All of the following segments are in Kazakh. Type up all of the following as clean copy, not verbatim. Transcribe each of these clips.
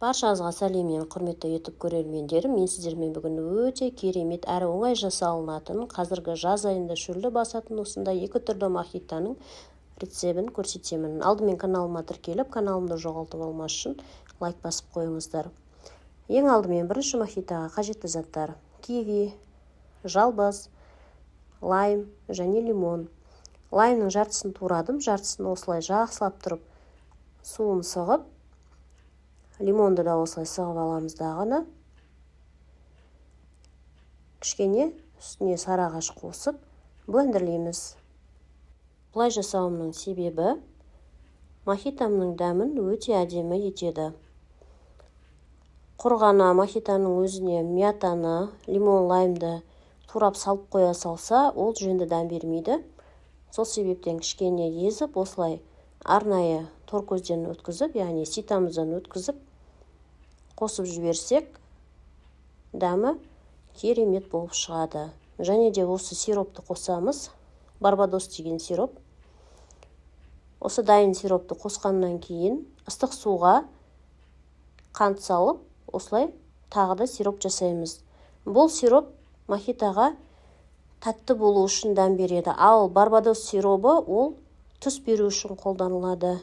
Баршаңызға сәлеммен құрметті YouTube көрермендерім, мен сіздермен бүгін өте керемет әрі оңай жасалынатын, қазіргі жаз айында шөлді басатын осындай екі түрлі мохитоның рецебін көрсетемін. Алдымен каналыма тіркеліп, каналымды жоғалтып алмас үшін лайк басып қойыңыздар. Ең алдымен бірінші мохитоға қажетті заттар: киви, жалбыз, лайм және лимон. Лаймның жартысын турадым, жартысын осылай жақсылап тұрып суын сығып, лимонды да осылай сығып аламыз дағыны. Кішкене үстіне сарағаш қосып блендерлейміз. Бұлай жасауымның себебі мохитомның дәмін өте әдемі етеді. Құрғана мохитоның өзіне мятаны, лимон, лаймды турап салып қоя салса, ол жөнді дәм бермейді. Сол себептен кішкене езіп, осылай арнайы тор көзден өткізіп, яғни ситамыздан өткізіп, қосып жіберсек, дәмі керемет болып шығады. Және де осы сиропты қосамыз, барбадос деген сироп. Осы дайын сиропты қосқаннан кейін ыстық суға қант салып, осылай тағы да сироп жасаймыз. Бұл сироп мохитоға тәтті болу үшін дәм береді. Ал барбадос сиробы ол түс беру үшін қолданылады.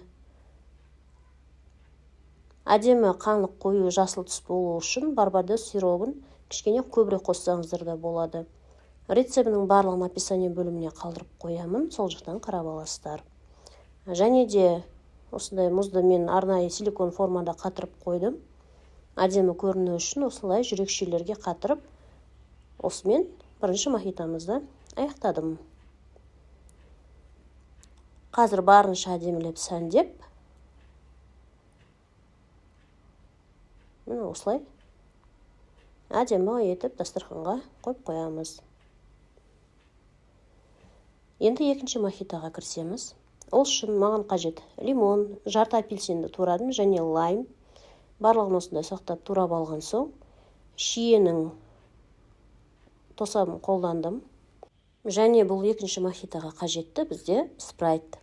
Әдемі қанық қою жасыл түс болу үшін барбадос сиробын кішкене көбірек қоссаңыздар да болады. Рецебінің барлығын описание бөліміне қалдырып қоямын, сол жақтан қарап аласыздар. Және де осындай мұзды мен арнайы силикон формада қатырып қойдым. Әдемі көріну үшін осылай жүрекшелерге қатырып, осымен бірінші мохитомызды аяқтадым. Қазір барынша әдемілеп сәндеп, міне осылай әдемі етіп дастарханға қойып қоямыз. Енді екінші мохитоға кірісеміз. Ол үшін маған қажет лимон, жарты апельсинді турадым және лайм. Барлығын осындай сақтап турап алған соң, шиенің тосабын қолдандым. Және бұл екінші мохитоға қажетті бізде спрайт.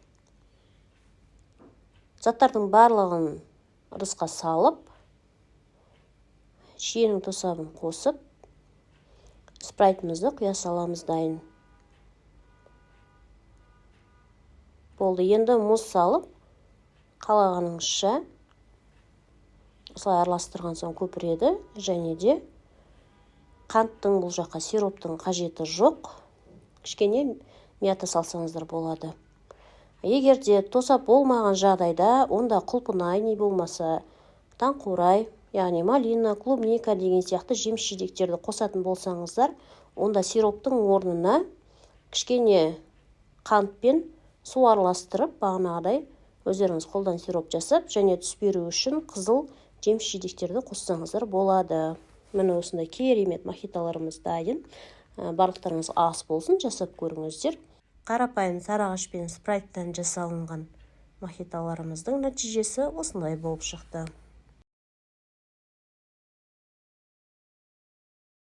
Заттардың барлығын ыдысқа салып, шиенің тосабын қосып, спрайтымызды құя саламыз дайын. Болды, енді мұз салып, қалағаныңызша осылай араластырған соң көпіреді, және де қанттың бұл жаққа сироптың қажеті жоқ. Кішкене мята салсаңыздар болады. Егер де тосап болмаған жағдайда, онда құлпынай не болмаса таңқурай, яғни малина, клубника деген сияқты жеміс-жидектерді қосатын болсаңыздар, онда сироптың орнына кішкене қантпен су араластырып, бағанағыдай өздеріңіз қолдан сироп жасап, және түс беру үшін қызыл жеміс-жидектерді қоссаңыздар болады. Міне осындай керемет мохитоларымыз дайын. Барлықтарыңыз ас болсын, жасап көріңіздер. Қарапайым сарағаш пен спрайттан жасалынған мохитоларымыздың нәтижесі осындай болып шықты.